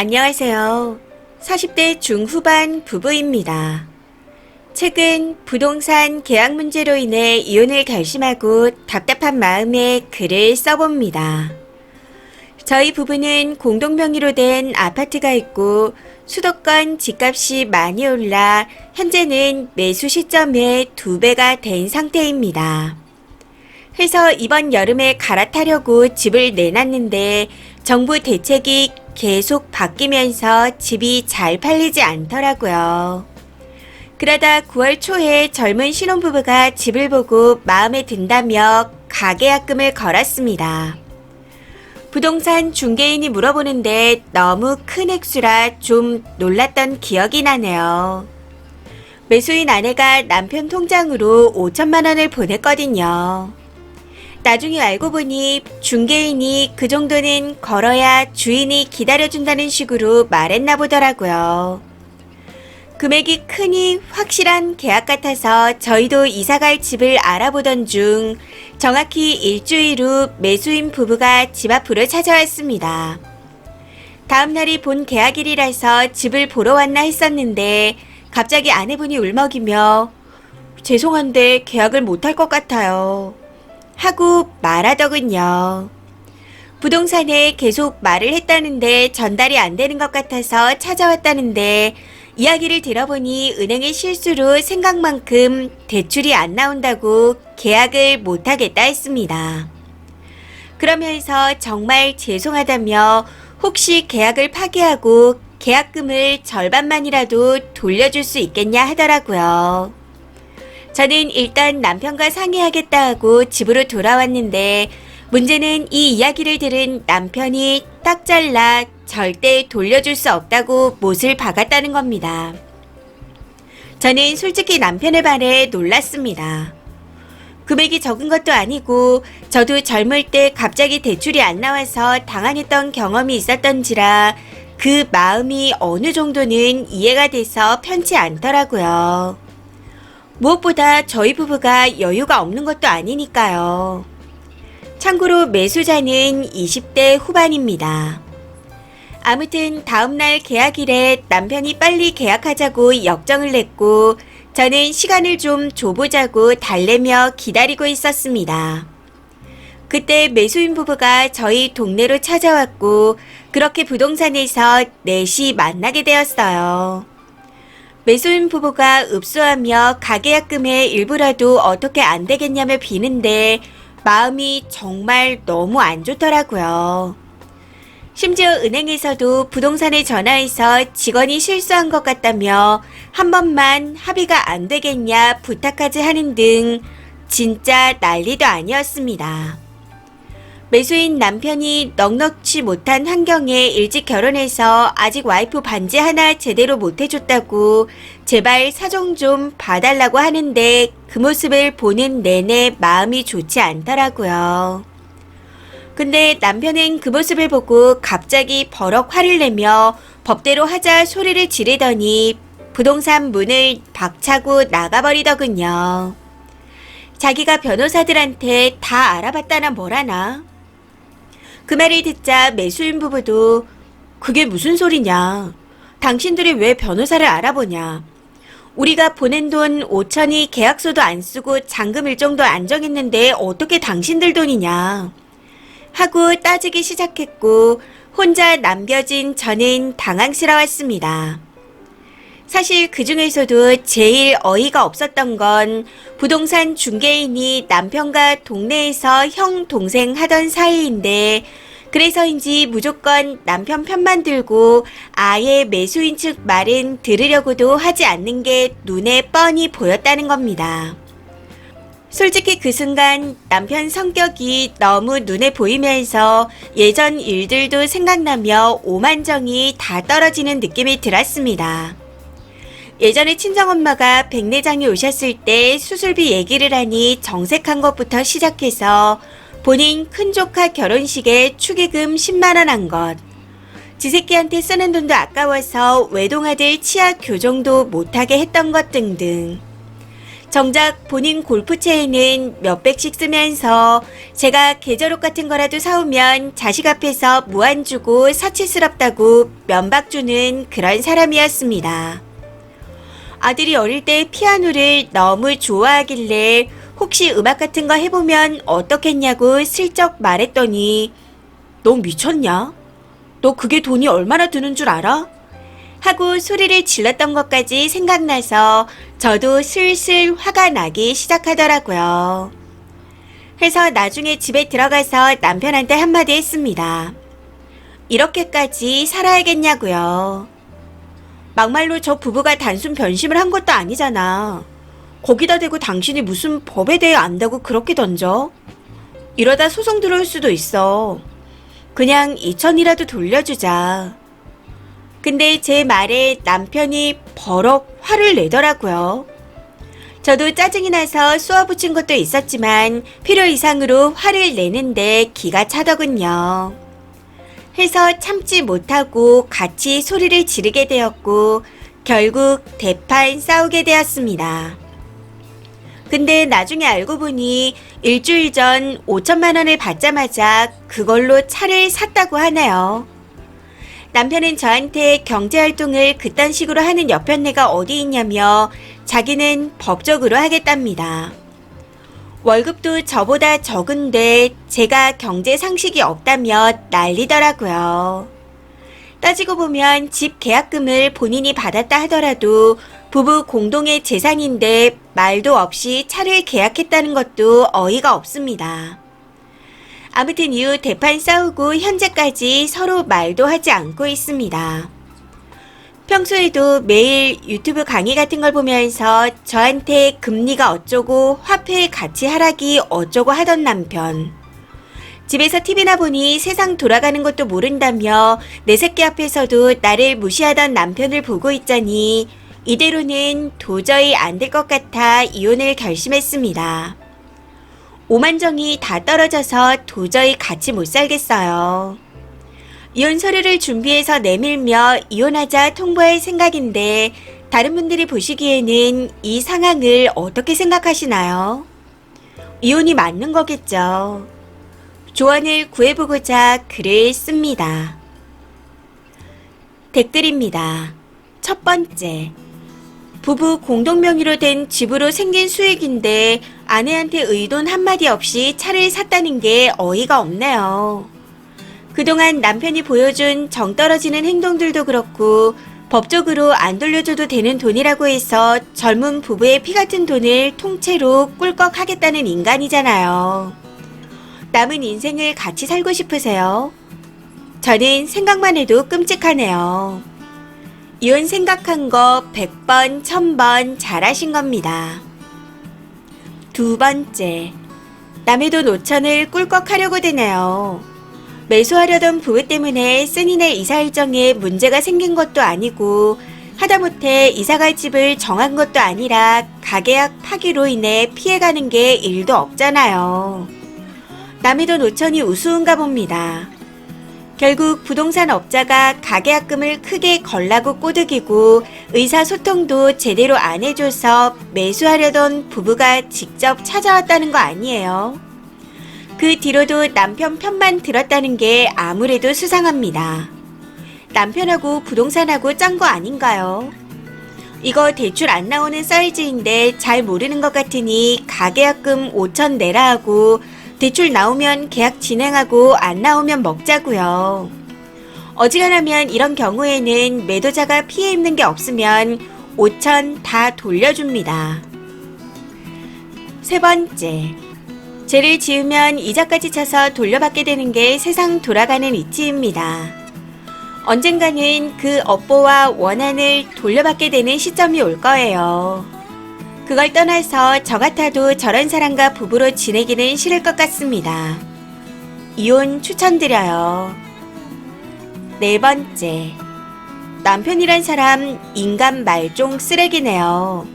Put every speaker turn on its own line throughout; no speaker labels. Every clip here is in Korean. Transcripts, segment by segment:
안녕하세요. 40대 중후반 부부입니다. 최근 부동산 계약 문제로 인해 이혼을 결심하고 답답한 마음에 글을 써봅니다. 저희 부부는 공동 명의로 된 아파트가 있고 수도권 집값이 많이 올라 현재는 매수 시점에 2배가 된 상태입니다. 그래서 이번 여름에 갈아타려고 집을 내놨는데 정부 대책이 계속 바뀌면서 집이 잘 팔리지 않더라고요. 그러다 9월 초에 젊은 신혼부부가 집을 보고 마음에 든다며 가계약금을 걸었습니다. 부동산 중개인이 물어보는데 너무 큰 액수라 좀 놀랐던 기억이 나네요. 매수인 아내가 남편 통장으로 5천만 원을 보냈거든요. 나중에 알고 보니 중개인이 그 정도는 걸어야 주인이 기다려준다는 식으로 말했나 보더라고요. 금액이 크니 확실한 계약 같아서 저희도 이사갈 집을 알아보던 중 정확히 일주일 후 매수인 부부가 집 앞으로 찾아왔습니다. 다음 날이 본 계약일이라서 집을 보러 왔나 했었는데 갑자기 아내분이 울먹이며 죄송한데 계약을 못할 것 같아요. 하고 말하더군요. 부동산에 계속 말을 했다는데 전달이 안 되는 것 같아서 찾아왔다는데 이야기를 들어보니 은행의 실수로 생각만큼 대출이 안 나온다고 계약을 못하겠다 했습니다. 그러면서 정말 죄송하다며 혹시 계약을 파기하고 계약금을 절반만이라도 돌려줄 수 있겠냐 하더라고요. 저는 일단 남편과 상의하겠다 하고 집으로 돌아왔는데 문제는 이 이야기를 들은 남편이 딱 잘라 절대 돌려줄 수 없다고 못을 박았다는 겁니다. 저는 솔직히 남편에 반해 놀랐습니다. 금액이 적은 것도 아니고 저도 젊을 때 갑자기 대출이 안 나와서 당황했던 경험이 있었던지라 그 마음이 어느 정도는 이해가 돼서 편치 않더라고요. 무엇보다 저희 부부가 여유가 없는 것도 아니니까요. 참고로 매수자는 20대 후반입니다. 아무튼 다음날 계약일에 남편이 빨리 계약하자고 역정을 냈고 저는 시간을 좀 줘보자고 달래며 기다리고 있었습니다. 그때 매수인 부부가 저희 동네로 찾아왔고 그렇게 부동산에서 넷이 만나게 되었어요. 매수인 부부가 읍소하며 가계약금의 일부라도 어떻게 안 되겠냐며 비는데 마음이 정말 너무 안 좋더라고요. 심지어 은행에서도 부동산에 전화해서 직원이 실수한 것 같다며 한 번만 합의가 안 되겠냐 부탁하지 하는 등 진짜 난리도 아니었습니다. 매수인 남편이 넉넉지 못한 환경에 일찍 결혼해서 아직 와이프 반지 하나 제대로 못 해줬다고 제발 사정 좀 봐달라고 하는데 그 모습을 보는 내내 마음이 좋지 않더라고요. 근데 남편은 그 모습을 보고 갑자기 버럭 화를 내며 법대로 하자 소리를 지르더니 부동산 문을 박차고 나가버리더군요. 자기가 변호사들한테 다 알아봤다나 뭐라나. 그 말을 듣자 매수인 부부도 그게 무슨 소리냐. 당신들이 왜 변호사를 알아보냐. 우리가 보낸 돈 5천이 계약서도 안 쓰고 잔금 일정도 안 정했는데 어떻게 당신들 돈이냐. 하고 따지기 시작했고 혼자 남겨진 저는 당황스러웠습니다. 사실 그 중에서도 제일 어이가 없었던 건 부동산 중개인이 남편과 동네에서 형, 동생 하던 사이인데 그래서인지 무조건 남편 편만 들고 아예 매수인 측 말은 들으려고도 하지 않는 게 눈에 뻔히 보였다는 겁니다. 솔직히 그 순간 남편 성격이 너무 눈에 보이면서 예전 일들도 생각나며 오만정이 다 떨어지는 느낌이 들었습니다. 예전에 친정엄마가 백내장이 오셨을 때 수술비 얘기를 하니 정색한 것부터 시작해서 본인 큰조카 결혼식에 축의금 10만 원 한 것, 지새끼한테 쓰는 돈도 아까워서 외동아들 치아 교정도 못하게 했던 것 등등. 정작 본인 골프채에는 몇백씩 쓰면서 제가 계절옷 같은 거라도 사오면 자식 앞에서 무안 주고 사치스럽다고 면박 주는 그런 사람이었습니다. 아들이 어릴 때 피아노를 너무 좋아하길래 혹시 음악 같은 거 해보면 어떻겠냐고 슬쩍 말했더니 너 미쳤냐? 너 그게 돈이 얼마나 드는 줄 알아? 하고 소리를 질렀던 것까지 생각나서 저도 슬슬 화가 나기 시작하더라고요. 그래서 나중에 집에 들어가서 남편한테 한마디 했습니다. 이렇게까지 살아야겠냐고요. 막말로 저 부부가 단순 변심을 한 것도 아니잖아. 거기다 대고 당신이 무슨 법에 대해 안다고 그렇게 던져? 이러다 소송 들어올 수도 있어. 그냥 2천이라도 돌려주자. 근데 제 말에 남편이 버럭 화를 내더라고요. 저도 짜증이 나서 쏘아붙인 것도 있었지만 필요 이상으로 화를 내는데 기가 차더군요. 해서 참지 못하고 같이 소리를 지르게 되었고 결국 대판 싸우게 되었습니다. 근데 나중에 알고 보니 일주일 전 5천만 원을 받자마자 그걸로 차를 샀다고 하네요. 남편은 저한테 경제활동을 그딴 식으로 하는 여편네가 어디 있냐며 자기는 법적으로 하겠답니다. 월급도 저보다 적은데 제가 경제 상식이 없다며 난리더라고요. 따지고 보면 집 계약금을 본인이 받았다 하더라도 부부 공동의 재산인데 말도 없이 차를 계약했다는 것도 어이가 없습니다. 아무튼 이후 대판 싸우고 현재까지 서로 말도 하지 않고 있습니다. 평소에도 매일 유튜브 강의 같은 걸 보면서 저한테 금리가 어쩌고 화폐 가치 하락이 어쩌고 하던 남편. 집에서 TV나 보니 세상 돌아가는 것도 모른다며 내 새끼 앞에서도 나를 무시하던 남편을 보고 있자니 이대로는 도저히 안 될 것 같아 이혼을 결심했습니다. 오만정이 다 떨어져서 도저히 같이 못 살겠어요. 이혼 서류를 준비해서 내밀며 이혼하자 통보할 생각인데 다른 분들이 보시기에는 이 상황을 어떻게 생각하시나요? 이혼이 맞는 거겠죠. 조언을 구해보고자 글을 씁니다. 댓글입니다. 첫 번째. 부부 공동명의로 된 집으로 생긴 수익인데 아내한테 의돈 한마디 없이 차를 샀다는 게 어이가 없네요. 그동안 남편이 보여준 정 떨어지는 행동들도 그렇고 법적으로 안 돌려줘도 되는 돈이라고 해서 젊은 부부의 피 같은 돈을 통째로 꿀꺽 하겠다는 인간이잖아요. 남은 인생을 같이 살고 싶으세요? 저는 생각만 해도 끔찍하네요. 이혼 생각한 거 100번, 1000번 잘하신 겁니다. 두 번째, 남의 돈 5천을 꿀꺽 하려고 드네요. 매수하려던 부부 때문에 쓴이네 이사 일정에 문제가 생긴 것도 아니고 하다못해 이사갈 집을 정한 것도 아니라 가계약 파기로 인해 피해가는 게 일도 없잖아요. 남의 돈 5천이 우스운가 봅니다. 결국 부동산 업자가 가계약금을 크게 걸라고 꼬드기고 의사소통도 제대로 안 해줘서 매수하려던 부부가 직접 찾아왔다는 거 아니에요. 그 뒤로도 남편 편만 들었다는 게 아무래도 수상합니다. 남편하고 부동산하고 짠 거 아닌가요? 이거 대출 안 나오는 사이즈인데 잘 모르는 것 같으니 가계약금 5천 내라 하고 대출 나오면 계약 진행하고 안 나오면 먹자고요. 어지간하면 이런 경우에는 매도자가 피해 입는 게 없으면 5천 다 돌려줍니다. 세 번째, 죄를 지으면 이자까지 쳐서 돌려받게 되는 게 세상 돌아가는 이치입니다. 언젠가는 그 업보와 원한을 돌려받게 되는 시점이 올 거예요. 그걸 떠나서 저 같아도 저런 사람과 부부로 지내기는 싫을 것 같습니다. 이혼 추천드려요. 네 번째, 남편이란 사람 인간 말종 쓰레기네요.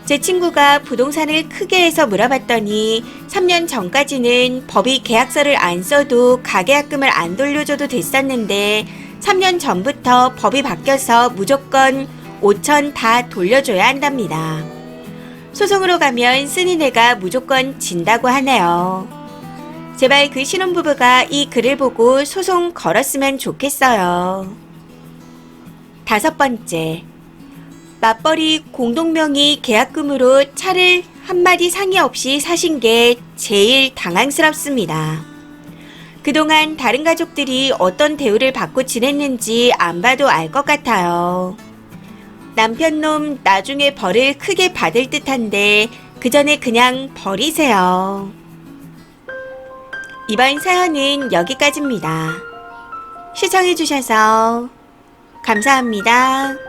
제 친구가 부동산을 크게 해서 물어봤더니 3년 전까지는 법이 계약서를 안 써도 가계약금을 안 돌려줘도 됐었는데 3년 전부터 법이 바뀌어서 무조건 5천 다 돌려줘야 한답니다. 소송으로 가면 쓴이네가 무조건 진다고 하네요. 제발 그 신혼부부가 이 글을 보고 소송 걸었으면 좋겠어요. 5번째, 맞벌이 공동명의 계약금으로 차를 한 마디 상의 없이 사신 게 제일 당황스럽습니다. 그동안 다른 가족들이 어떤 대우를 받고 지냈는지 안 봐도 알 것 같아요. 남편놈 나중에 벌을 크게 받을 듯한데 그 전에 그냥 버리세요. 이번 사연은 여기까지입니다. 시청해주셔서 감사합니다.